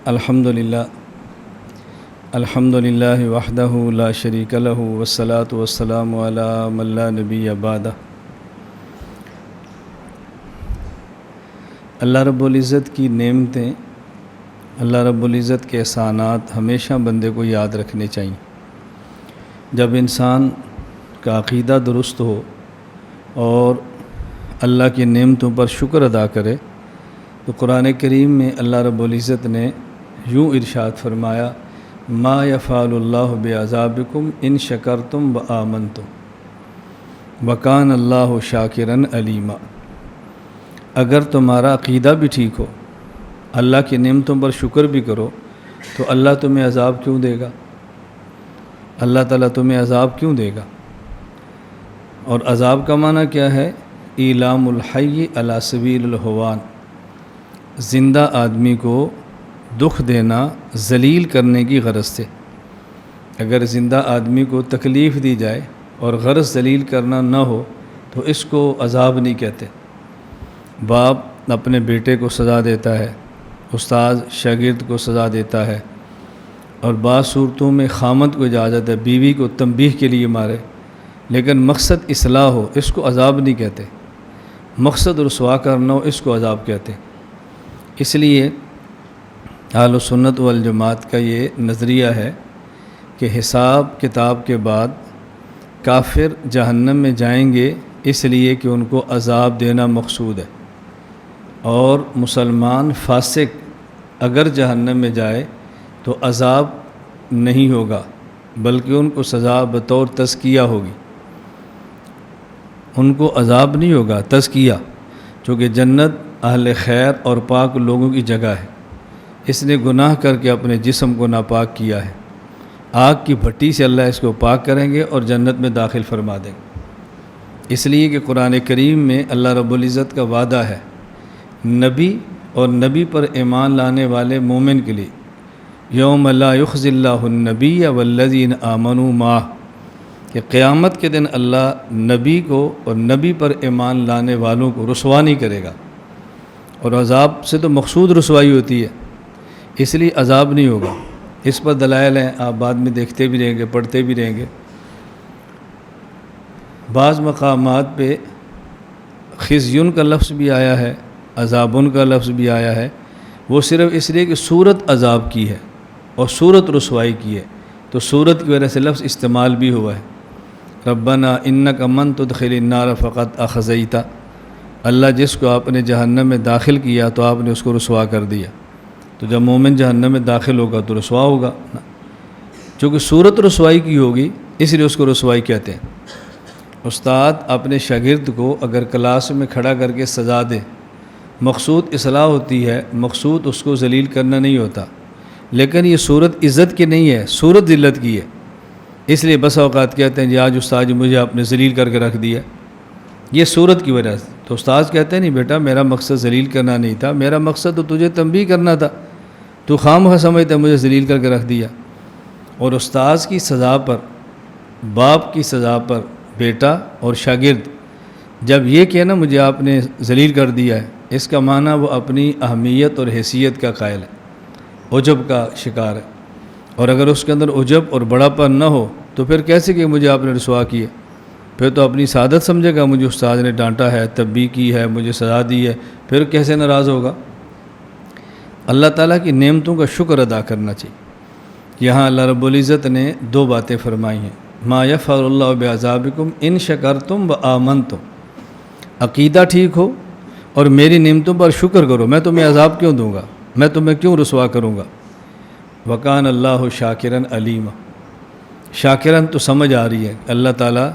الحمدللہ وحدہ لا شریک لہ والصلاة والسلام علی من لا نبی بعدہ۔ اللہ رب العزت کی نعمتیں، اللہ رب العزت کے احسانات ہمیشہ بندے کو یاد رکھنے چاہیے۔ جب انسان کا عقیدہ درست ہو اور اللہ کی نعمتوں پر شکر ادا کرے تو قرآن کریم میں اللہ رب العزت نے یوں ارشاد فرمایا، ما یفعل اللہ بعذابکم ان شکرتم وآمنتم وکان اللہ شاکرا علیما۔ اگر تمہارا عقیدہ بھی ٹھیک ہو، اللہ کی نعمتوں پر شکر بھی کرو، تو اللہ تمہیں عذاب کیوں دے گا؟ اللہ تعالیٰ تمہیں عذاب کیوں دے گا؟ اور عذاب کا معنی کیا ہے؟ ایلام الحی علی سبیل الہوان، زندہ آدمی کو دکھ دینا ذلیل کرنے کی غرض سے۔ اگر زندہ آدمی کو تکلیف دی جائے اور غرض ذلیل کرنا نہ ہو تو اس کو عذاب نہیں کہتے۔ باپ اپنے بیٹے کو سزا دیتا ہے، استاد شاگرد کو سزا دیتا ہے، اور بعض صورتوں میں خامد کو اجازت ہے بیوی کو تنبیہ کے لیے مارے، لیکن مقصد اصلاح ہو اس کو عذاب نہیں کہتے، مقصد رسوا کرنا ہو اس کو عذاب کہتے۔ اس لیے اہل سنت والجماعت کا یہ نظریہ ہے کہ حساب کتاب کے بعد کافر جہنم میں جائیں گے اس لیے کہ ان کو عذاب دینا مقصود ہے، اور مسلمان فاسق اگر جہنم میں جائے تو عذاب نہیں ہوگا بلکہ ان کو سزا بطور تزکیہ ہوگی، ان کو عذاب نہیں ہوگا، تزکیہ، چونکہ جنت اہل خیر اور پاک لوگوں کی جگہ ہے۔ اس نے گناہ کر کے اپنے جسم کو ناپاک کیا ہے، آگ کی بھٹی سے اللہ اس کو پاک کریں گے اور جنت میں داخل فرما دیں گے۔ اس لیے کہ قرآن کریم میں اللہ رب العزت کا وعدہ ہے نبی اور نبی پر ایمان لانے والے مومن کے لیے، یوم لا یخزی اللہ النبی والذین آمنوا معہ، کہ قیامت کے دن اللہ نبی کو اور نبی پر ایمان لانے والوں کو رسوا نہیں کرے گا، اور عذاب سے تو مقصود رسوائی ہوتی ہے، اس لیے عذاب نہیں ہوگا۔ اس پر دلائل ہیں، آپ بعد میں دیکھتے بھی رہیں گے، پڑھتے بھی رہیں گے۔ بعض مقامات پہ خزیون کا لفظ بھی آیا ہے، عذابن کا لفظ بھی آیا ہے، وہ صرف اس لیے کہ صورت عذاب کی ہے اور صورت رسوائی کی ہے، تو صورت کی وجہ سے لفظ استعمال بھی ہوا ہے۔ ربنا انک من تدخل النار فقد اخزیتہ، اللہ جس کو آپ نے جہنم میں داخل کیا تو آپ نے اس کو رسوا کر دیا، تو جب مومن جہنم میں داخل ہوگا تو رسوا ہوگا، چونکہ صورت رسوائی کی ہوگی اس لیے اس کو رسوائی کہتے ہیں۔ استاد اپنے شاگرد کو اگر کلاس میں کھڑا کر کے سزا دے، مقصود اصلاح ہوتی ہے، مقصود اس کو ذلیل کرنا نہیں ہوتا، لیکن یہ صورت عزت کی نہیں ہے، صورت ذلت کی ہے۔ اس لیے بس اوقات کہتے ہیں جی آج استاد جی مجھے آپ نے ذلیل کر کے رکھ دیا، یہ صورت کی وجہ سے۔ تو استاد کہتے ہیں نہیں بیٹا، میرا مقصد ذلیل کرنا نہیں تھا، میرا مقصد تو تجھے تنبیہ کرنا تھا، تو خواہ سمجھتا مجھے ذلیل کر کے رکھ دیا۔ اور استاذ کی سزا پر، باپ کی سزا پر بیٹا اور شاگرد جب یہ کہنا مجھے آپ نے ذلیل کر دیا ہے، اس کا معنی وہ اپنی اہمیت اور حیثیت کا قائل ہے، عجب کا شکار ہے، اور اگر اس کے اندر عجب اور بڑا پن نہ ہو تو پھر کیسے کہ مجھے آپ نے رسوا کیا؟ پھر تو اپنی سعادت سمجھے گا، مجھے استاد نے ڈانٹا ہے، تنبیہ کی ہے، مجھے سزا دی ہے، پھر کیسے ناراض ہوگا؟ اللہ تعالیٰ کی نعمتوں کا شکر ادا کرنا چاہیے۔ یہاں اللہ رب العزت نے دو باتیں فرمائی ہیں، ما یفعل اللہ بعذابکم ان شکرتم وآمنتم، عقیدہ ٹھیک ہو اور میری نعمتوں پر شکر کرو، میں تمہیں عذاب کیوں دوں گا، میں تمہیں کیوں رسوا کروں گا۔ وکان اللہ شاکرا علیما، شاکرن تو سمجھ آ رہی ہے، اللہ تعالیٰ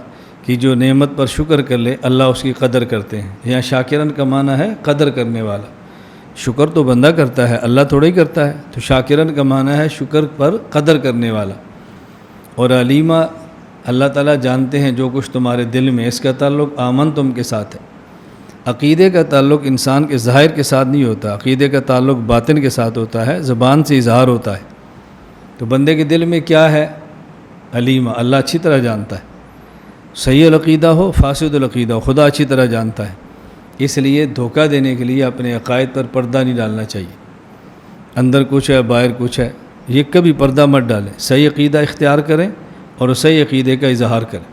کی جو نعمت پر شکر کر لے اللہ اس کی قدر کرتے ہیں۔ یہاں شاکرن کا معنی ہے قدر کرنے والا، شکر تو بندہ کرتا ہے، اللہ تھوڑا ہی کرتا ہے، تو شاکرن کا معنی ہے شکر پر قدر کرنے والا۔ اور علیما، اللہ تعالیٰ جانتے ہیں جو کچھ تمہارے دل میں، اس کا تعلق آمن تم کے ساتھ ہے۔ عقیدے کا تعلق انسان کے ظاہر کے ساتھ نہیں ہوتا، عقیدے کا تعلق باطن کے ساتھ ہوتا ہے، زبان سے اظہار ہوتا ہے۔ تو بندے کے دل میں کیا ہے؟ علیما، اللہ اچھی طرح جانتا ہے، صحیح العقیدہ ہو فاسد العقیدہ ہو، خدا اچھی طرح جانتا ہے۔ اس لیے دھوکہ دینے کے لیے اپنے عقائد پر پردہ نہیں ڈالنا چاہیے، اندر کچھ ہے باہر کچھ ہے، یہ کبھی پردہ مت ڈالیں، صحیح عقیدہ اختیار کریں اور صحیح عقیدے کا اظہار کریں،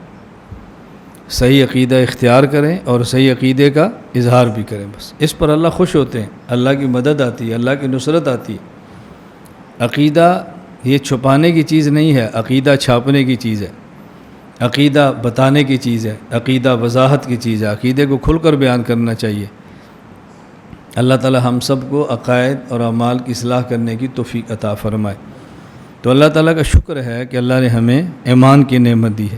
صحیح عقیدہ اختیار کریں اور صحیح عقیدے کا اظہار بھی کریں، بس اس پر اللہ خوش ہوتے ہیں، اللہ کی مدد آتی ہے، اللہ کی نصرت آتی ہے۔ عقیدہ یہ چھپانے کی چیز نہیں ہے، عقیدہ چھاپنے کی چیز ہے، عقیدہ بتانے کی چیز ہے، عقیدہ وضاحت کی چیز ہے، عقیدے کو کھل کر بیان کرنا چاہیے۔ اللہ تعالی ہم سب کو عقائد اور اعمال کی اصلاح کرنے کی توفیق عطا فرمائے۔ تو اللہ تعالیٰ کا شکر ہے کہ اللہ نے ہمیں ایمان کی نعمت دی ہے،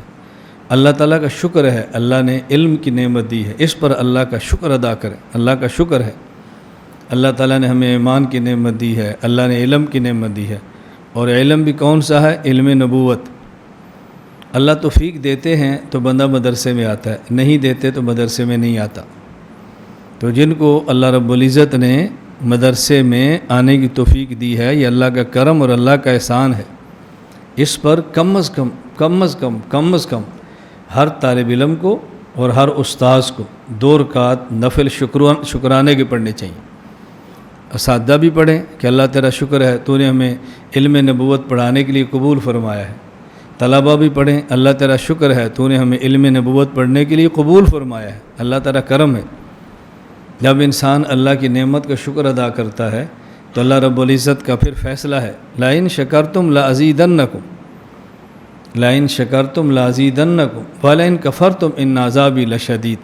اللہ تعالیٰ کا شکر ہے اللہ نے علم کی نعمت دی ہے، اس پر اللہ کا شکر ادا کریں، اللہ کا شکر ہے اللہ تعالیٰ نے ہمیں ایمان کی نعمت دی ہے، اللہ نے علم کی نعمت دی ہے، اور علم بھی کون سا ہے؟ علم نبوت۔ اللہ توفیق دیتے ہیں تو بندہ مدرسے میں آتا ہے، نہیں دیتے تو مدرسے میں نہیں آتا۔ تو جن کو اللہ رب العزت نے مدرسے میں آنے کی توفیق دی ہے، یہ اللہ کا کرم اور اللہ کا احسان ہے۔ اس پر کم از کم ہر طالب علم کو اور ہر استاذ کو 2 رکعت نفل شکرانے کے پڑھنے چاہیے۔ اساتذہ بھی پڑھیں کہ اللہ تیرا شکر ہے تو نے ہمیں علم نبوت پڑھانے کے لیے قبول فرمایا ہے، طلبہ بھی پڑھیں اللہ تیرا شکر ہے تو نے ہمیں علم نبوت پڑھنے کے لیے قبول فرمایا ہے، اللہ تیرا کرم ہے۔ جب انسان اللہ کی نعمت کا شکر ادا کرتا ہے تو اللہ رب العزت کا پھر فیصلہ ہے، لَئِن شَكَرْتُمْ لَأَزِيدَنَّكُمْ لَئِن شَكَرْتُمْ لَأَزِيدَنَّكُمْ وَلَئِن كَفَرْتُمْ إِنَّ عَذَابِي لَشَدِيدٌ۔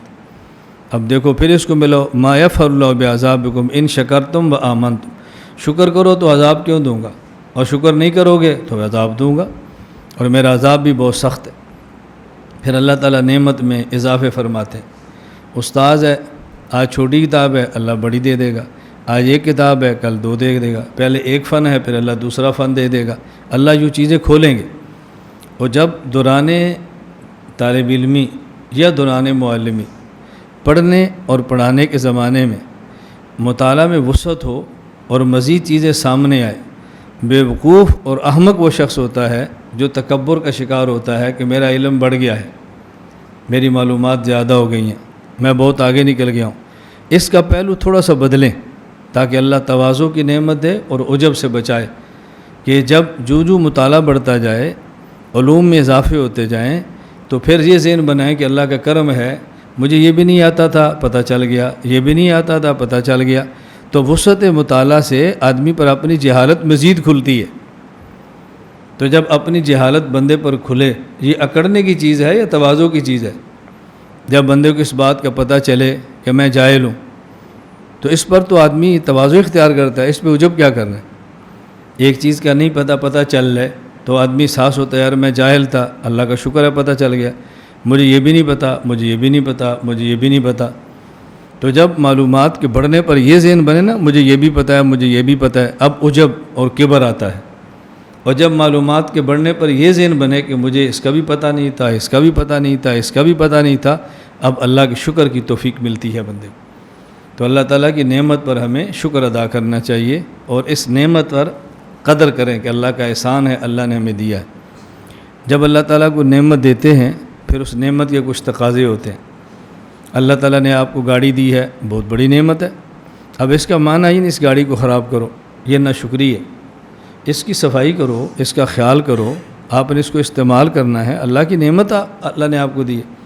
اب دیکھو پھر اس کو ملو، مَا يَفْعَلُ اللَّهُ بِعَذَابِكُمْ إِن شَكَرْتُمْ وَآمَنْتُمْ، شکر کرو تو عذاب کیوں دوں گا، اور شکر نہیں کرو گے تو عذاب دوں گا، اور میرا عذاب بھی بہت سخت ہے۔ پھر اللہ تعالیٰ نعمت میں اضافے فرماتے ہیں۔ استاذ ہے، آج چھوٹی کتاب ہے اللہ بڑی دے دے گا، آج 1 کتاب ہے کل 2 دے دے گا، پہلے 1 فن ہے پھر اللہ دوسرا فن دے دے گا، اللہ یوں چیزیں کھولیں گے۔ اور جب دوران طالب علمی یا دوران معلمی پڑھنے اور پڑھانے کے زمانے میں مطالعہ میں وسعت ہو اور مزید چیزیں سامنے آئے، بے وقوف اور احمق وہ شخص ہوتا ہے جو تکبر کا شکار ہوتا ہے کہ میرا علم بڑھ گیا ہے، میری معلومات زیادہ ہو گئی ہیں، میں بہت آگے نکل گیا ہوں۔ اس کا پہلو تھوڑا سا بدلیں تاکہ اللہ تواضع کی نعمت دے اور عجب سے بچائے، کہ جب جو مطالعہ بڑھتا جائے، علوم میں اضافے ہوتے جائیں، تو پھر یہ ذہن بنائیں کہ اللہ کا کرم ہے، مجھے یہ بھی نہیں آتا تھا پتہ چل گیا، یہ بھی نہیں آتا تھا پتہ چل گیا۔ تو وسعت مطالعہ سے آدمی پر اپنی جہالت مزید کھلتی ہے۔ تو جب اپنی جہالت بندے پر کھلے، یہ اکڑنے کی چیز ہے یا تواضع کی چیز ہے؟ جب بندے کو اس بات کا پتہ چلے کہ میں جاہل ہوں، تو اس پر تو آدمی تواضع اختیار کرتا ہے، اس پہ عجب کیا کرنا ہے؟ ایک چیز کا نہیں پتہ چل رہا ہے تو آدمی ساس ہوتا ہے، یار میں جاہل تھا، اللہ کا شکر ہے پتہ چل گیا، مجھے یہ بھی نہیں پتہ، مجھے یہ بھی نہیں پتہ، مجھے یہ بھی نہیں پتہ۔ تو جب معلومات کے بڑھنے پر یہ ذہن بنے نا، مجھے یہ بھی پتہ ہے، مجھے یہ بھی پتہ ہے، اب عجب اور کبر آتا ہے۔ اور جب معلومات کے بڑھنے پر یہ ذہن بنے کہ مجھے اس کا بھی پتہ نہیں تھا، اس کا بھی پتہ نہیں تھا، اس کا بھی پتہ نہیں تھا، اب اللہ کے شکر کی توفیق ملتی ہے بندے کو۔ تو اللہ تعالیٰ کی نعمت پر ہمیں شکر ادا کرنا چاہیے اور اس نعمت پر قدر کریں کہ اللہ کا احسان ہے، اللہ نے ہمیں دیا ہے۔ جب اللہ تعالیٰ کو نعمت دیتے ہیں پھر اس نعمت کے کچھ تقاضے ہوتے ہیں۔ اللہ تعالیٰ نے آپ کو گاڑی دی ہے، بہت بڑی نعمت ہے، اب اس کا معنی ہی نہیں اس گاڑی کو خراب کرو، یہ ناشکری ہے، اس کی صفائی کرو، اس کا خیال کرو، آپ نے اس کو استعمال کرنا ہے، اللہ کی نعمت اللہ نے آپ کو دی ہے۔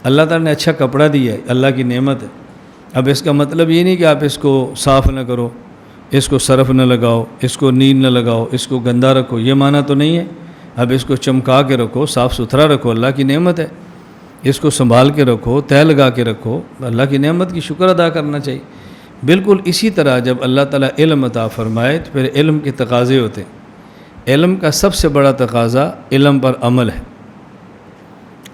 اللہ تعالیٰ نے اچھا کپڑا دیا ہے، اللہ کی نعمت ہے۔ اب اس کا مطلب یہ نہیں کہ آپ اس کو صاف نہ کرو، اس کو صرف نہ لگاؤ، اس کو نیند نہ لگاؤ، اس کو گندا رکھو، یہ معنی تو نہیں ہے۔ اب اس کو چمکا کے رکھو، صاف ستھرا رکھو، اللہ کی نعمت ہے، اس کو سنبھال کے رکھو، طے لگا کے رکھو، اللہ کی نعمت کی شکر ادا کرنا چاہیے۔ بالکل اسی طرح جب اللہ تعالیٰ علم عطا فرمائے تو پھر علم کے تقاضے ہوتے ہیں۔ علم کا سب سے بڑا تقاضا علم پر عمل ہے۔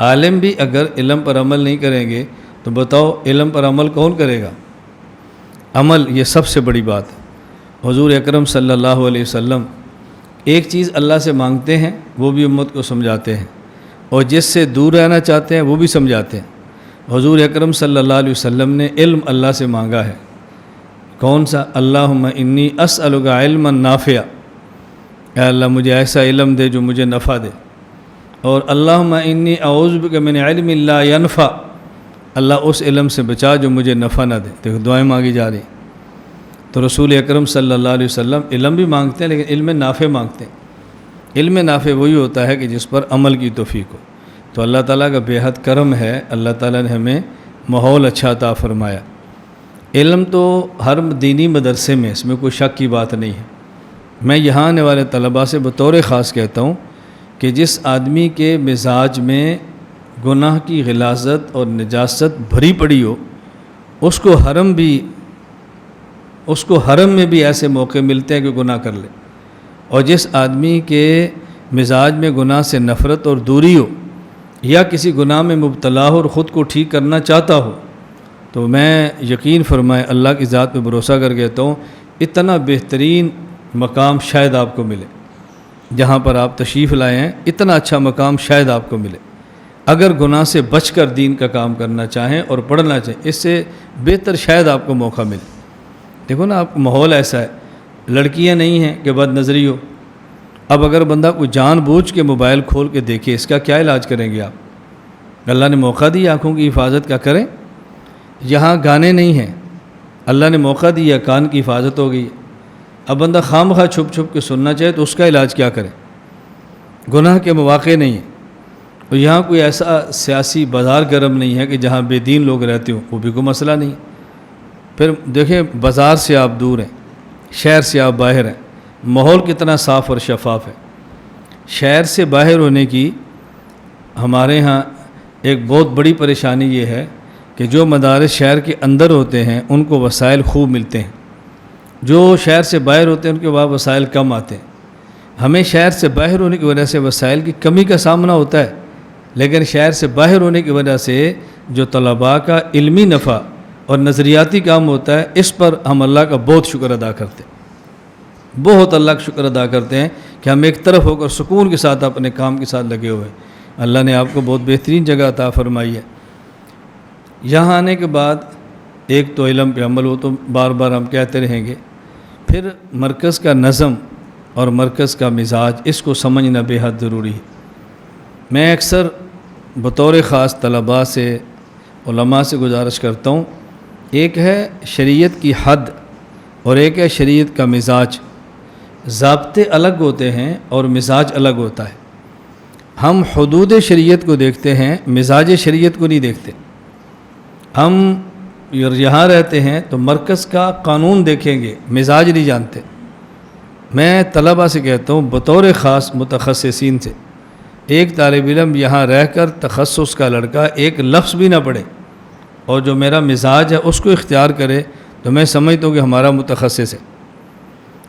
عالم بھی اگر علم پر عمل نہیں کریں گے تو بتاؤ علم پر عمل کون کرے گا؟ عمل یہ سب سے بڑی بات ہے۔ حضور اکرم صلی اللہ علیہ وسلم ایک چیز اللہ سے مانگتے ہیں، وہ بھی امت کو سمجھاتے ہیں، اور جس سے دور رہنا چاہتے ہیں وہ بھی سمجھاتے ہیں۔ حضور اکرم صلی اللہ علیہ وسلم نے علم اللہ سے مانگا ہے، کون سا؟ اللہم انی اسألک علما نافعا، اے اللہ مجھے ایسا علم دے جو مجھے نفع دے، اور اللہم انی اعوذ بک من علم لا ینفع، اللہ اس علم سے بچا جو مجھے نفع نہ دے۔ دیکھو دعائیں مانگی جا رہی ہیں۔ تو رسول اکرم صلی اللہ علیہ وسلم علم بھی مانگتے ہیں لیکن علم نافع مانگتے ہیں۔ علم نافع وہی ہوتا ہے کہ جس پر عمل کی توفیق ہو۔ تو اللہ تعالیٰ کا بے حد کرم ہے، اللہ تعالیٰ نے ہمیں ماحول اچھا عطا فرمایا۔ علم تو ہر دینی مدرسے میں، اس میں کوئی شک کی بات نہیں ہے۔ میں یہاں آنے والے طلباء سے بطور خاص کہتا ہوں کہ جس آدمی کے مزاج میں گناہ کی غلاظت اور نجاست بھری پڑی ہو، اس کو حرم میں بھی ایسے موقع ملتے ہیں کہ گناہ کر لے، اور جس آدمی کے مزاج میں گناہ سے نفرت اور دوری ہو یا کسی گناہ میں مبتلا ہو اور خود کو ٹھیک کرنا چاہتا ہو، تو میں یقین فرمائے اللہ کی ذات پہ بھروسہ کر کہتا ہوں اتنا بہترین مقام شاید آپ کو ملے جہاں پر آپ تشریف لائے ہیں، اتنا اچھا مقام شاید آپ کو ملے اگر گناہ سے بچ کر دین کا کام کرنا چاہیں اور پڑھنا چاہیں، اس سے بہتر شاید آپ کو موقع ملے۔ دیکھو نا، آپ ماحول ایسا ہے، لڑکیاں نہیں ہیں کہ بد نظری ہو۔ اب اگر بندہ کوئی جان بوجھ کے موبائل کھول کے دیکھے، اس کا کیا علاج کریں گے آپ؟ اللہ نے موقع دی آنکھوں کی حفاظت کا کریں۔ یہاں گانے نہیں ہیں، اللہ نے موقع دیا کان کی حفاظت ہو گئی۔ اب بندہ خواہ چھپ چھپ کے سننا چاہے تو اس کا علاج کیا کرے؟ گناہ کے مواقع نہیں ہیں، اور یہاں کوئی ایسا سیاسی بازار گرم نہیں ہے کہ جہاں بے دین لوگ رہتے ہوں، وہ بھی کوئی مسئلہ نہیں۔ پھر دیکھیں، بازار سے آپ دور ہیں، شہر سے آپ باہر ہیں، ماحول کتنا صاف اور شفاف ہے۔ شہر سے باہر ہونے کی ہمارے ہاں ایک بہت بڑی پریشانی یہ ہے کہ جو مدارس شہر کے اندر ہوتے ہیں ان کو وسائل خوب ملتے ہیں، جو شہر سے باہر ہوتے ہیں ان کے بعد وسائل کم آتے ہیں۔ ہمیں شہر سے باہر ہونے کی وجہ سے وسائل کی کمی کا سامنا ہوتا ہے، لیکن شہر سے باہر ہونے کی وجہ سے جو طلباء کا علمی نفع اور نظریاتی کام ہوتا ہے، اس پر ہم اللہ کا بہت شکر ادا کرتے ہیں، بہت اللہ کا شکر ادا کرتے ہیں کہ ہم ایک طرف ہو کر سکون کے ساتھ اپنے کام کے ساتھ لگے ہوئے ہیں۔ اللہ نے آپ کو بہت بہترین جگہ عطا فرمائی ہے۔ یہاں آنے کے بعد ایک تو علم پہ عمل ہو، تو بار بار ہم کہتے رہیں گے، پھر مرکز کا نظم اور مرکز کا مزاج، اس کو سمجھنا بے حد ضروری ہے۔ میں اکثر بطور خاص طلباء سے، علماء سے گزارش کرتا ہوں، ایک ہے شریعت کی حد اور ایک ہے شریعت کا مزاج۔ ضابطے الگ ہوتے ہیں اور مزاج الگ ہوتا ہے۔ ہم حدود شریعت کو دیکھتے ہیں، مزاج شریعت کو نہیں دیکھتے۔ ہم یہاں رہتے ہیں تو مرکز کا قانون دیکھیں گے، مزاج نہیں جانتے۔ میں طلباء سے کہتا ہوں بطور خاص متخصصین سے، ایک طالب علم یہاں رہ کر تخصص کا لڑکا ایک لفظ بھی نہ پڑھے اور جو میرا مزاج ہے اس کو اختیار کرے تو میں سمجھتا ہوں کہ ہمارا متخصص ہے۔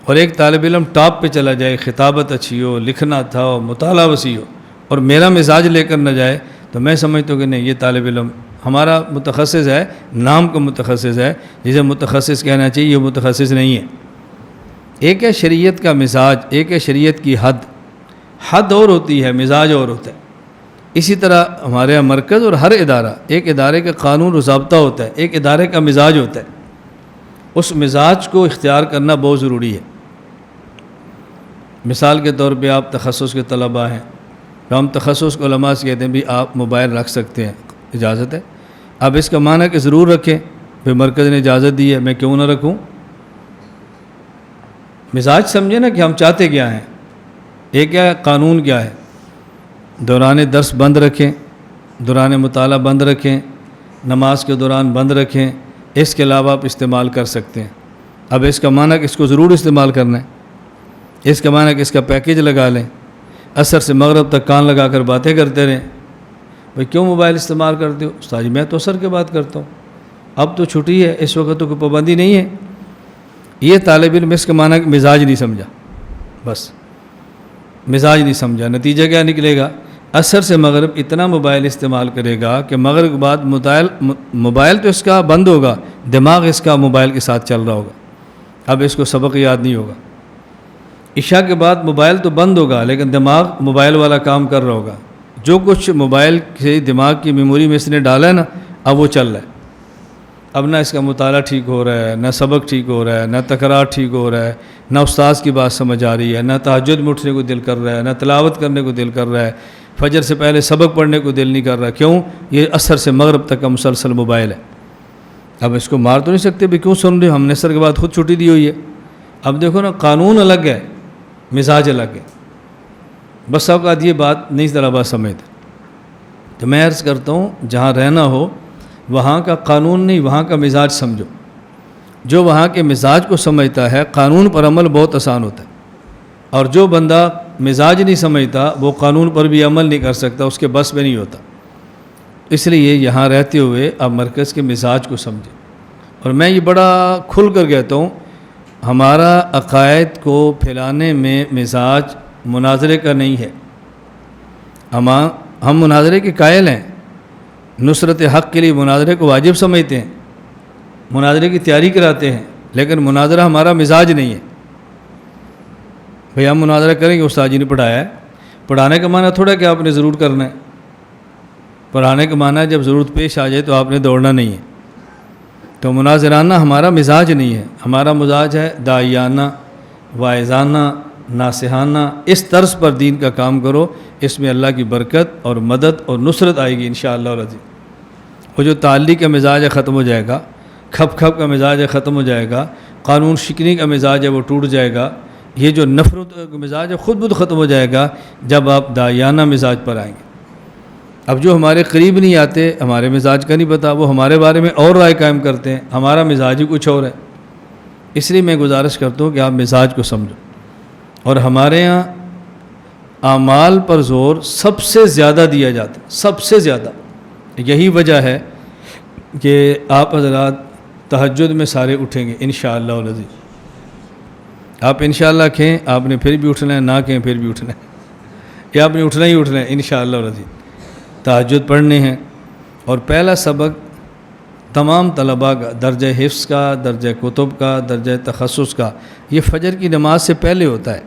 اور ایک طالب علم ٹاپ پہ چلا جائے، خطابت اچھی ہو، لکھنا تھا ہو، مطالعہ وسیع ہو، اور میرا مزاج لے کر نہ جائے تو میں سمجھتا ہوں کہ نہیں، یہ طالب علم ہمارا متخصص ہے، نام کا متخصص ہے، جسے متخصص کہنا چاہیے، یہ متخصص نہیں ہے۔ ایک ہے شریعت کا مزاج، ایک ہے شریعت کی حد۔ حد اور ہوتی ہے، مزاج اور ہوتا ہے۔ اسی طرح ہمارے یہاں مرکز اور ہر ادارہ، ایک ادارے کا قانون و ضابطہ ہوتا ہے، ایک ادارے کا مزاج ہوتا ہے۔ اس مزاج کو اختیار کرنا بہت ضروری ہے۔ مثال کے طور پہ آپ تخصص کے طلباء ہیں، تو ہم تخصص کے علماء سے کہتے ہیں بھی آپ موبائل رکھ سکتے ہیں، اجازت ہے۔ اب اس کا معنی کہ ضرور رکھیں، پھر مرکز نے اجازت دی ہے، میں کیوں نہ رکھوں؟ مزاج سمجھے نا کہ ہم چاہتے کیا ہیں، ایک کیا ہے، قانون کیا ہے۔ دوران درس بند رکھیں، دوران مطالعہ بند رکھیں، نماز کے دوران بند رکھیں، اس کے علاوہ آپ استعمال کر سکتے ہیں۔ اب اس کا معنی کہ اس کو ضرور استعمال کرنا ہے، اس کا معنی کہ اس کا پیکیج لگا لیں، عصر سے مغرب تک کان لگا کر باتیں کرتے رہیں۔ بھئی کیوں موبائل استعمال کرتے ہو؟ استاد جی میں تو عصر کے بعد کرتا ہوں، اب تو چھٹی ہے، اس وقت تو کوئی پابندی نہیں ہے۔ یہ طالب علم اس کا معنی کہ مزاج نہیں سمجھا، بس مزاج نہیں سمجھا۔ نتیجہ کیا نکلے گا؟ عصر سے مغرب اتنا موبائل استعمال کرے گا کہ مغرب کے بعد موبائل تو اس کا بند ہوگا، دماغ اس کا موبائل کے ساتھ چل رہا ہوگا، اب اس کو سبق یاد نہیں ہوگا۔ عشاء کے بعد موبائل تو بند ہوگا لیکن دماغ موبائل والا کام کر رہا ہوگا۔ جو کچھ موبائل سے دماغ کی میموری میں اس نے ڈالا ہے نا، اب وہ چل رہا ہے۔ اب نہ اس کا مطالعہ ٹھیک ہو رہا ہے، نہ سبق ٹھیک ہو رہا ہے، نہ تکرار ٹھیک ہو رہا ہے، نہ استاذ کی بات سمجھ آ رہی ہے، نہ تہجد میں اٹھنے کو دل کر رہا ہے، نہ تلاوت کرنے کو دل کر رہا ہے، فجر سے پہلے سبق پڑھنے کو دل نہیں کر رہا۔ کیوں؟ یہ عصر سے مغرب تک کا مسلسل موبائل ہے۔ اب اس کو مار تو نہیں سکتے بھی کیوں سن رہے ہو، ہم نے عصر کے بعد خود چھٹی دی ہوئی ہے۔ اب دیکھو نا، قانون الگ ہے، مزاج الگ ہے۔ بس اوقات یہ بات نہیں طلبا سمجھتے، تو میں عرض کرتا ہوں جہاں رہنا ہو وہاں کا قانون نہیں، وہاں کا مزاج سمجھو۔ جو وہاں کے مزاج کو سمجھتا ہے قانون پر عمل بہت آسان ہوتا ہے، اور جو بندہ مزاج نہیں سمجھتا وہ قانون پر بھی عمل نہیں کر سکتا، اس کے بس میں نہیں ہوتا۔ اس لیے یہاں رہتے ہوئے آپ مرکز کے مزاج کو سمجھیں۔ اور میں یہ بڑا کھل کر کہتا ہوں، ہمارا عقائد کو پھیلانے میں مزاج مناظرے کا نہیں ہے۔ ہم مناظرے کے قائل ہیں، نصرت حق کے لیے مناظرے کو واجب سمجھتے ہیں، مناظرے کی تیاری کراتے ہیں، لیکن مناظرہ ہمارا مزاج نہیں ہے۔ بھئی ہم مناظرہ کریں گے، استاد جی نے پڑھایا ہے، پڑھانے کا معنی تھوڑا کہ آپ نے ضرور کرنا ہے، پڑھانے کا معنی جب ضرورت پیش آ جائے تو آپ نے دوڑنا نہیں ہے۔ تو مناظرانہ ہمارا مزاج نہیں ہے، ہمارا مزاج ہے داعیانہ، واعظانہ، ناصحانہ۔ اس طرز پر دین کا کام کرو، اس میں اللہ کی برکت اور مدد اور نصرت آئے گی انشاءاللہ العزیز۔ وہ جو تعلی کا مزاج ہے ختم ہو جائے گا، کھپ کھپ کا مزاج ہے ختم ہو جائے گا، قانون شکنی کا مزاج ہے وہ ٹوٹ جائے گا، یہ جو نفرت کا مزاج ہے خود بخود ختم ہو جائے گا جب آپ داعیانہ مزاج پر آئیں گے۔ اب جو ہمارے قریب نہیں آتے، ہمارے مزاج کا نہیں پتہ، وہ ہمارے بارے میں اور رائے قائم کرتے ہیں، ہمارا مزاج ہی کچھ اور ہے۔ اس لیے میں گزارش کرتا ہوں کہ آپ مزاج کو سمجھو۔ اور ہمارے ہاں اعمال پر زور سب سے زیادہ دیا جاتا ہے، سب سے زیادہ۔ یہی وجہ ہے کہ آپ حضرات تہجد میں سارے اٹھیں گے انشاءاللہ العزیز۔ آپ انشاءاللہ کہیں، آپ نے پھر بھی اٹھنا ہے، نہ کہیں پھر بھی اٹھنا ہے، یا آپ نے اٹھنا ہی اٹھنا ہے انشاءاللہ العزیز۔ تہجد پڑھنے ہیں، اور پہلا سبق تمام طلباء کا درجہ حفظ کا، درجہ کتب کا، درجہ تخصص کا، یہ فجر کی نماز سے پہلے ہوتا ہے۔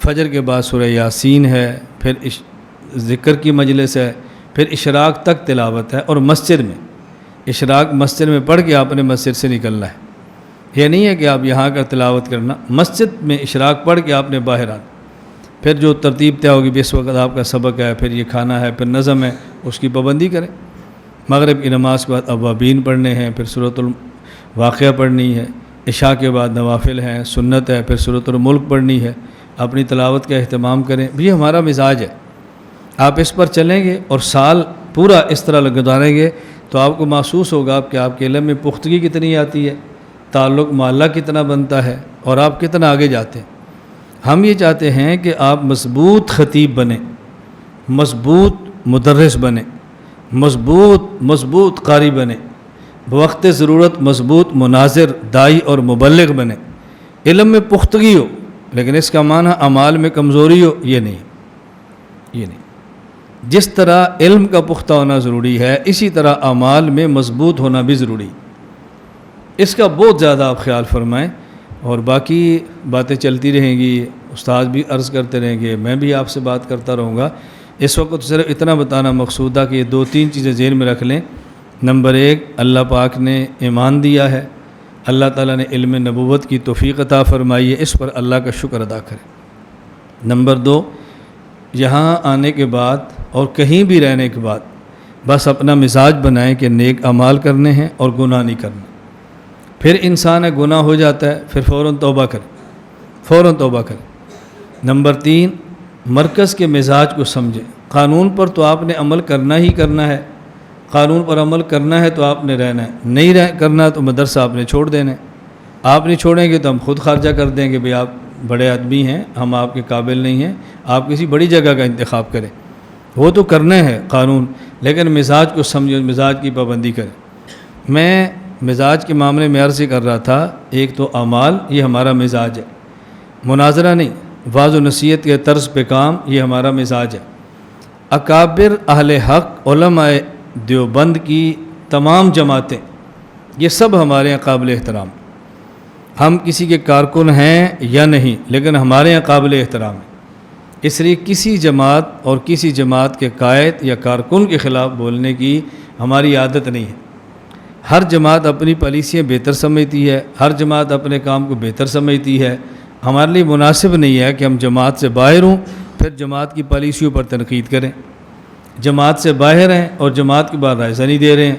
فجر کے بعد سورہ یاسین ہے، پھر ذکر کی مجلس ہے، پھر اشراق تک تلاوت ہے، اور مسجد میں اشراق مسجد میں پڑھ کے آپ نے مسجد سے نکلنا ہے۔ یہ نہیں ہے کہ آپ یہاں کا تلاوت کرنا، مسجد میں اشراق پڑھ کے آپ نے باہر آنا۔ پھر جو ترتیب طے ہوگی بھی اس وقت آپ کا سبق ہے، پھر یہ کھانا ہے، پھر نظم ہے، اس کی پابندی کریں۔ مغرب کی نماز کے بعد اوابین پڑھنے ہیں، پھر سورۃ الواقعہ پڑھنی ہے، عشاء کے بعد نوافل ہیں، سنت ہے، پھر سورۃ الملک پڑھنی ہے۔ اپنی تلاوت کا اہتمام کریں، بھی ہمارا مزاج ہے۔ آپ اس پر چلیں گے اور سال پورا اس طرح گزاریں گے تو آپ کو محسوس ہوگا کہ آپ کے علم میں پختگی کتنی آتی ہے، تعلق معلّہ کتنا بنتا ہے، اور آپ کتنا آگے جاتے ہیں۔ ہم یہ چاہتے ہیں کہ آپ مضبوط خطیب بنیں، مضبوط مدرس بنیں، مضبوط قاری بنیں، بوقت ضرورت مضبوط مناظر، داعی اور مبلغ بنیں۔ علم میں پختگی ہو، لیکن اس کا معنی اعمال میں کمزوری ہو، یہ نہیں۔ جس طرح علم کا پختہ ہونا ضروری ہے، اسی طرح اعمال میں مضبوط ہونا بھی ضروری ہے۔ اس کا بہت زیادہ آپ خیال فرمائیں، اور باقی باتیں چلتی رہیں گی، استاد بھی عرض کرتے رہیں گے، میں بھی آپ سے بات کرتا رہوں گا۔ اس وقت صرف اتنا بتانا مقصود تھا کہ یہ 2-3 چیزیں ذہن میں رکھ لیں۔ نمبر 1، اللہ پاک نے ایمان دیا ہے، اللہ تعالیٰ نے علم نبوت کی توفیق عطا فرمائی ہے، اس پر اللہ کا شکر ادا کریں۔ نمبر 2، یہاں آنے کے بعد اور کہیں بھی رہنے کے بعد بس اپنا مزاج بنائیں کہ نیک اعمال کرنے ہیں اور گناہ نہیں کرنا۔ پھر انسان ہے گناہ ہو جاتا ہے، پھر فوراً توبہ کریں۔ نمبر 3، مرکز کے مزاج کو سمجھیں۔ قانون پر تو آپ نے عمل کرنا ہی کرنا ہے، قانون پر عمل کرنا ہے تو آپ نے رہنا ہے، نہیں کرنا تو مدرسہ آپ نے چھوڑ دینا ہے۔ آپ نہیں چھوڑیں گے تو ہم خود خارجہ کر دیں گے، بھئی آپ بڑے آدمی ہیں، ہم آپ کے قابل نہیں ہیں، آپ کسی بڑی جگہ کا انتخاب کریں۔ وہ تو کرنا ہے قانون، لیکن مزاج کو سمجھیں، مزاج کی پابندی کریں۔ میں مزاج کے معاملے میں عرض کر رہا تھا، ایک تو اعمال، یہ ہمارا مزاج ہے، مناظرہ نہیں، واعظ و نصیحت کے طرز پہ کام، یہ ہمارا مزاج ہے۔ اکابر اہل حق علماء دیوبند کی تمام جماعتیں، یہ سب ہمارے یہاں قابل احترام۔ ہم کسی کے کارکن ہیں یا نہیں، لیکن ہمارے یہاں قابل احترام ہے۔ اس لیے کسی جماعت اور کسی جماعت کے قائد یا کارکن کے خلاف بولنے کی ہماری عادت نہیں ہے۔ ہر جماعت اپنی پالیسیاں بہتر سمجھتی ہے، ہر جماعت اپنے کام کو بہتر سمجھتی ہے۔ ہمارے لیے مناسب نہیں ہے کہ ہم جماعت سے باہر ہوں پھر جماعت کی پالیسیوں پر تنقید کریں، جماعت سے باہر ہیں اور جماعت کے بعد رائزہ نہیں دے رہے ہیں،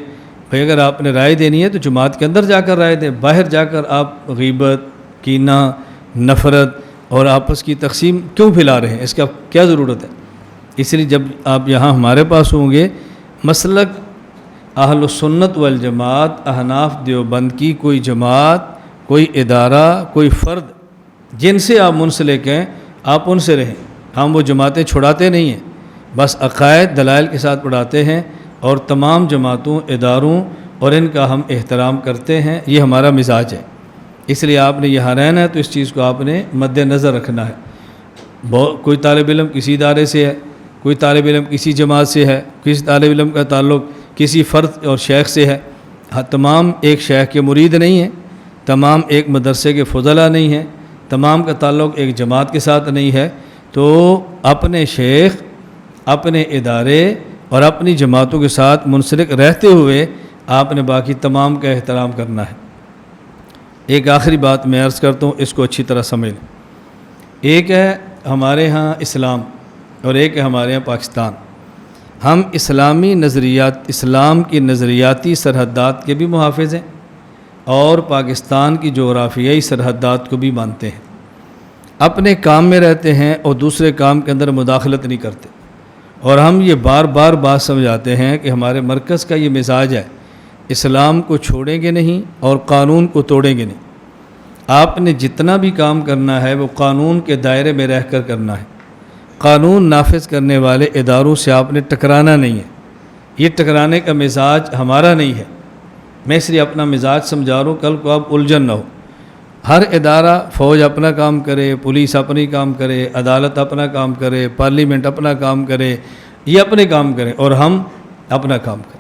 بھئی اگر آپ نے رائے دینی ہے تو جماعت کے اندر جا کر رائے دیں، باہر جا کر آپ غیبت، کینہ، نفرت اور آپس کی تقسیم کیوں پھیلا رہے ہیں؟ اس کا کیا ضرورت ہے؟ اس لیے جب آپ یہاں ہمارے پاس ہوں گے، مسلک اہل السنت والجماعت احناف دیوبند کی کوئی جماعت، کوئی ادارہ، کوئی فرد جن سے آپ منسلک ہیں، آپ ان سے رہیں۔ ہم وہ جماعتیں چھڑاتے نہیں ہیں، بس عقائد دلائل کے ساتھ پڑھاتے ہیں، اور تمام جماعتوں، اداروں اور ان کا ہم احترام کرتے ہیں۔ یہ ہمارا مزاج ہے۔ اس لیے آپ نے یہاں رہنا ہے تو اس چیز کو آپ نے مد نظر رکھنا ہے۔ کوئی طالب علم کسی ادارے سے ہے، کوئی طالب علم کسی جماعت سے ہے، کسی طالب علم کا تعلق کسی فرد اور شیخ سے ہے، تمام ایک شیخ کے مرید نہیں ہیں، تمام ایک مدرسے کے فضلاء نہیں ہیں، تمام کا تعلق ایک جماعت کے ساتھ نہیں ہے، تو اپنے شیخ، اپنے ادارے اور اپنی جماعتوں کے ساتھ منسلک رہتے ہوئے آپ نے باقی تمام کا احترام کرنا ہے۔ ایک آخری بات میں عرض کرتا ہوں، اس کو اچھی طرح سمجھ لیں۔ ایک ہے ہمارے ہاں اسلام اور ایک ہے ہمارے ہاں پاکستان۔ ہم اسلامی نظریات، اسلام کی نظریاتی سرحدات کے بھی محافظ ہیں اور پاکستان کی جغرافیائی سرحدات کو بھی مانتے ہیں۔ اپنے کام میں رہتے ہیں اور دوسرے کام کے اندر مداخلت نہیں کرتے، اور ہم یہ بار بار بات سمجھاتے ہیں کہ ہمارے مرکز کا یہ مزاج ہے، اسلام کو چھوڑیں گے نہیں اور قانون کو توڑیں گے نہیں۔ آپ نے جتنا بھی کام کرنا ہے وہ قانون کے دائرے میں رہ کر کرنا ہے۔ قانون نافذ کرنے والے اداروں سے آپ نے ٹکرانا نہیں ہے۔ یہ ٹکرانے کا مزاج ہمارا نہیں ہے۔ میں اس لیے اپنا مزاج سمجھا رہا ہوں، کل کو آپ الجھن نہ ہو۔ ہر ادارہ، فوج اپنا کام کرے، پولیس اپنی کام کرے، عدالت اپنا کام کرے، پارلیمنٹ اپنا کام کرے، یہ اپنے کام کریں اور ہم اپنا کام کریں۔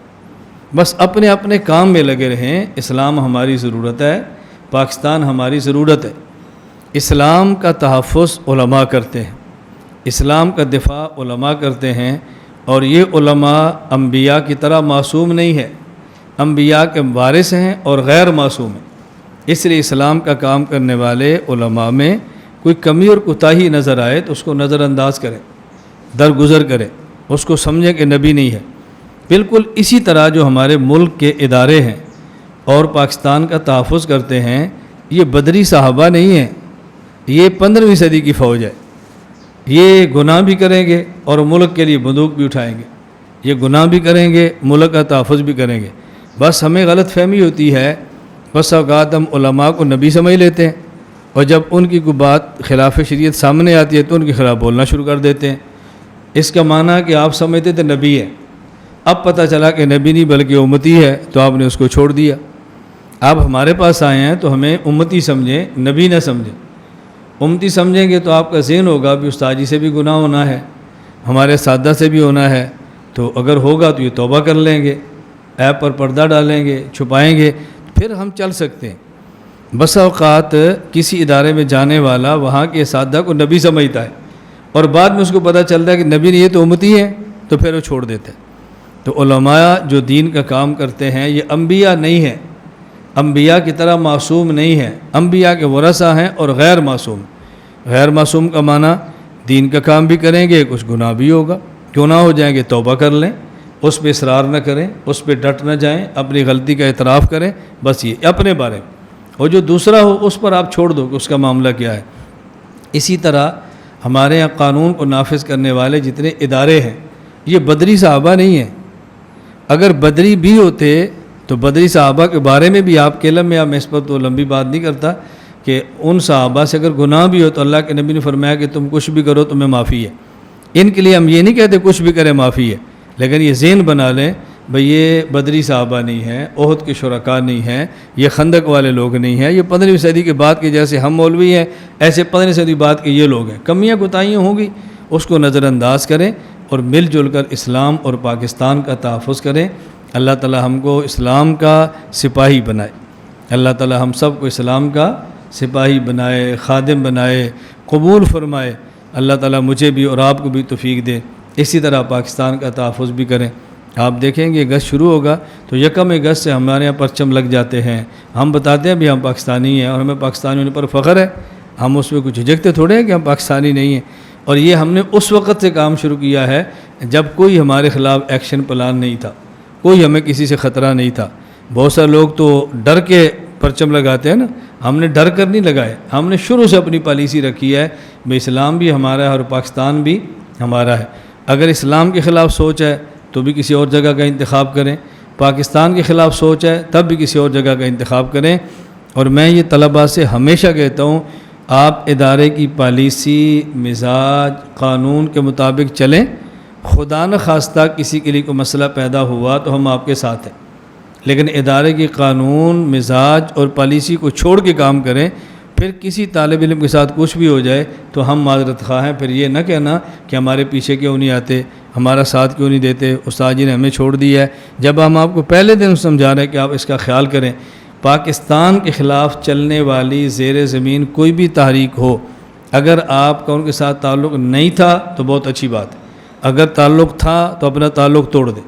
بس اپنے اپنے کام میں لگے رہیں۔ اسلام ہماری ضرورت ہے، پاکستان ہماری ضرورت ہے۔ اسلام کا تحفظ علماء کرتے ہیں، اسلام کا دفاع علماء کرتے ہیں، اور یہ علماء انبیاء کی طرح معصوم نہیں ہے، انبیاء کے وارث ہیں اور غیر معصوم ہیں۔ اس لیے اسلام کا کام کرنے والے علماء میں کوئی کمی اور کوتاہی نظر آئے تو اس کو نظر انداز کریں، درگزر کریں، اس کو سمجھیں کہ نبی نہیں ہے۔ بالکل اسی طرح جو ہمارے ملک کے ادارے ہیں اور پاکستان کا تحفظ کرتے ہیں، یہ بدری صحابہ نہیں ہیں، یہ 15ویں صدی کی فوج ہے۔ یہ گناہ بھی کریں گے اور ملک کے لیے بندوق بھی اٹھائیں گے، یہ گناہ بھی کریں گے، ملک کا تحفظ بھی کریں گے۔ بس ہمیں غلط فہمی ہوتی ہے، بس اوقات ہم علماء کو نبی سمجھ لیتے ہیں، اور جب ان کی کوئی بات خلاف شریعت سامنے آتی ہے تو ان کے خلاف بولنا شروع کر دیتے ہیں۔ اس کا معنی کہ آپ سمجھتے تھے نبی ہے، اب پتہ چلا کہ نبی نہیں بلکہ امتی ہے، تو آپ نے اس کو چھوڑ دیا۔ آپ ہمارے پاس آئے ہیں تو ہمیں امتی سمجھیں، نبی نہ سمجھیں۔ امتی سمجھیں گے تو آپ کا ذہن ہوگا بھی استاذی سے بھی گناہ ہونا ہے، ہمارے سادہ سے بھی ہونا ہے، تو اگر ہوگا تو یہ توبہ کر لیں گے، ایپ پر پردہ ڈالیں گے، چھپائیں گے، پھر ہم چل سکتے ہیں۔ بس اوقات کسی ادارے میں جانے والا وہاں کے سادہ کو نبی سمجھتا ہے، اور بعد میں اس کو پتہ چلتا ہے کہ نبی نے یہ تو امتی ہے، تو پھر وہ چھوڑ دیتے ہیں۔ تو علماء جو دین کا کام کرتے ہیں یہ انبیاء نہیں ہیں، انبیاء کی طرح معصوم نہیں ہیں، انبیاء کے ورثہ ہیں اور غیر معصوم۔ غیر معصوم کا معنی دین کا کام بھی کریں گے، کچھ گناہ بھی ہوگا، کیوں نہ ہو جائیں گے، توبہ کر لیں، اس پہ اصرار نہ کریں، اس پہ ڈٹ نہ جائیں، اپنی غلطی کا اعتراف کریں، بس یہ اپنے بارے میں۔ اور جو دوسرا ہو اس پر آپ چھوڑ دو کہ اس کا معاملہ کیا ہے۔ اسی طرح ہمارے یہاں قانون کو نافذ کرنے والے جتنے ادارے ہیں یہ بدری صحابہ نہیں ہیں۔ اگر بدری بھی ہوتے تو بدری صحابہ کے بارے میں بھی آپ کے علم میں، میں اس پر تو لمبی بات نہیں کرتا، کہ ان صحابہ سے اگر گناہ بھی ہو تو اللہ کے نبی نے فرمایا کہ تم کچھ بھی کرو تمہیں معافی ہے۔ ان کے لیے ہم یہ نہیں کہتے کچھ بھی کرے معافی ہے، لیکن یہ ذہن بنا لیں بھئی یہ بدری صحابہ نہیں ہیں، احد کے شرکاء نہیں ہیں، یہ خندق والے لوگ نہیں ہیں، یہ 15ویں صدی کے بعد کے جیسے ہم مولوی ہیں ایسے 15ویں صدی بعد کے یہ لوگ ہیں۔ کمیاں کوتاہیاں ہوں گی، اس کو نظر انداز کریں اور مل جل کر اسلام اور پاکستان کا تحفظ کریں۔ اللہ تعالی ہم کو اسلام کا سپاہی بنائے، اللہ تعالی ہم سب کو اسلام کا سپاہی بنائے، خادم بنائے، قبول فرمائے۔ اللہ تعالی مجھے بھی اور آپ کو بھی توفیق دے، اسی طرح پاکستان کا تحفظ بھی کریں۔ آپ دیکھیں گے اگست شروع ہوگا تو 1 اگست سے ہمارے یہاں پرچم لگ جاتے ہیں، ہم بتاتے ہیں بھی ہم پاکستانی ہیں اور ہمیں پاکستانی ہونے پر فخر ہے، ہم اس میں کچھ جھجکتے تھوڑے ہیں کہ ہم پاکستانی نہیں ہیں۔ اور یہ ہم نے اس وقت سے کام شروع کیا ہے جب کوئی ہمارے خلاف ایکشن پلان نہیں تھا، کوئی ہمیں کسی سے خطرہ نہیں تھا۔ بہت سارے لوگ تو ڈر کے پرچم لگاتے ہیں نا، ہم نے ڈر کر نہیں لگائے، ہم نے شروع سے اپنی پالیسی رکھی ہے بھئی اسلام بھی ہمارا ہے اور پاکستان بھی ہمارا ہے۔ اگر اسلام کے خلاف سوچ ہے تو بھی کسی اور جگہ کا انتخاب کریں، پاکستان کے خلاف سوچ ہے تب بھی کسی اور جگہ کا انتخاب کریں۔ اور میں یہ طلباء سے ہمیشہ کہتا ہوں، آپ ادارے کی پالیسی، مزاج، قانون کے مطابق چلیں، خدا نہ خواستہ کسی کے لیے کوئی مسئلہ پیدا ہوا تو ہم آپ کے ساتھ ہیں، لیکن ادارے کی قانون، مزاج اور پالیسی کو چھوڑ کے کام کریں، پھر کسی طالب علم کے ساتھ کچھ بھی ہو جائے تو ہم معذرت خواہ ہیں۔ پھر یہ نہ کہنا کہ ہمارے پیچھے کیوں نہیں آتے، ہمارا ساتھ کیوں نہیں دیتے، استاد جی نے ہمیں چھوڑ دیا ہے، جب ہم آپ کو پہلے دن سمجھا رہے ہیں کہ آپ اس کا خیال کریں۔ پاکستان کے خلاف چلنے والی زیر زمین کوئی بھی تحریک ہو، اگر آپ کا ان کے ساتھ تعلق نہیں تھا تو بہت اچھی بات ہے، اگر تعلق تھا تو اپنا تعلق توڑ دیں،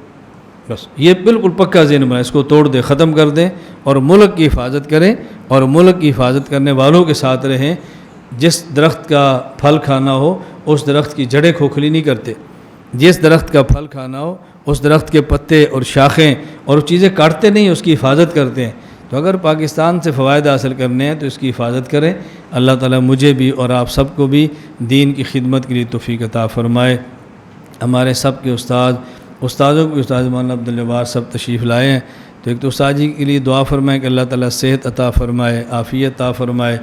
بس یہ بالکل پکا ذہن میں، اس کو توڑ دیں، ختم کر دیں اور ملک کی حفاظت کریں، اور ملک کی حفاظت کرنے والوں کے ساتھ رہیں۔ جس درخت کا پھل کھانا ہو اس درخت کی جڑیں کھوکھلی نہیں کرتے، جس درخت کا پھل کھانا ہو اس درخت کے پتے اور شاخیں اور چیزیں کاٹتے نہیں، اس کی حفاظت کرتے ہیں۔ تو اگر پاکستان سے فوائد حاصل کرنے ہیں تو اس کی حفاظت کریں۔ اللہ تعالیٰ مجھے بھی اور آپ سب کو بھی دین کی خدمت کے لیے توفیق عطا فرمائے۔ ہمارے سب کے استادوں کو استاد مولانا عبدالجبار سب تشریف لائے ہیں، تو ایک تو استاد جی کے لیے دعا فرمائیں کہ اللہ تعالیٰ صحت عطا فرمائے، عافیت عطا فرمائے۔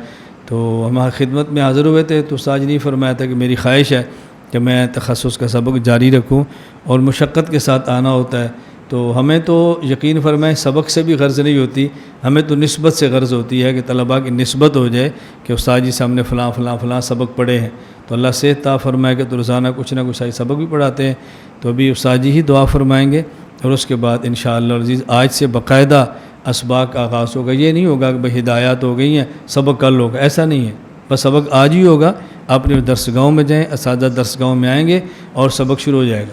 تو ہماری خدمت میں حاضر ہوئے تھے تو استاد جی نے فرمایا تھا کہ میری خواہش ہے کہ میں تخصص کا سبق جاری رکھوں، اور مشقت کے ساتھ آنا ہوتا ہے، تو ہمیں تو یقین فرمائیں سبق سے بھی غرض نہیں ہوتی، ہمیں تو نسبت سے غرض ہوتی ہے کہ طلباء کی نسبت ہو جائے کہ استاد جی سے ہم نے فلاں فلاں فلاں سبق پڑھے ہیں، تو اللہ صحت عطا فرمائے کہ تو روزانہ کچھ نہ کچھ سبق بھی پڑھاتے ہیں۔ تو ابھی استاد جی ہی دعا فرمائیں گے، اور اس کے بعد انشاءاللہ العزیز آج سے باقاعدہ اسباق کا آغاز ہوگا۔ یہ نہیں ہوگا کہ بھئی ہدایات ہو گئی ہیں سبق کل ہوگا، ایسا نہیں ہے، بس سبق آج ہی ہوگا۔ اپنے درسگاہوں میں جائیں، اساتذہ درسگاہوں میں آئیں گے اور سبق شروع ہو جائے گا۔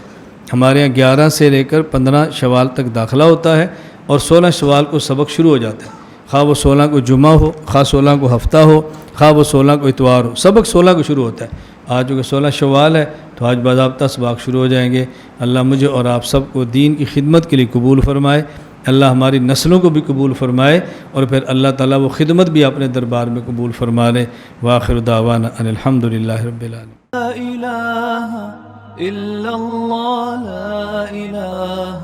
ہمارے یہاں 11 سے لے کر 15 شوال تک داخلہ ہوتا ہے، اور 16 شوال کو سبق شروع ہو جاتا ہے، خواہ وہ 16 کو جمعہ ہو، خواہ 16 کو ہفتہ ہو، خواہ وہ 16 کو اتوار ہو، سبق 16 کو شروع ہوتا ہے۔ آج جو کہ 16 شوال ہے تو آج باضابطہ سبق شروع ہو جائیں گے۔ اللہ مجھے اور آپ سب کو دین کی خدمت کے لیے قبول فرمائے، اللہ ہماری نسلوں کو بھی قبول فرمائے، اور پھر اللہ تعالیٰ وہ خدمت بھی اپنے دربار میں قبول فرما لے۔ وآخر دعوانا ان الحمدللہ رب العالمین۔ لا إله إلا الله، لا إله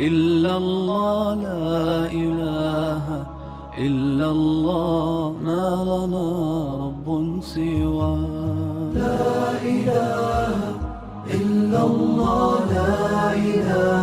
إلا الله، لا إله إلا الله، ما لنا رب سوى. لا إله إلا الله، لا إله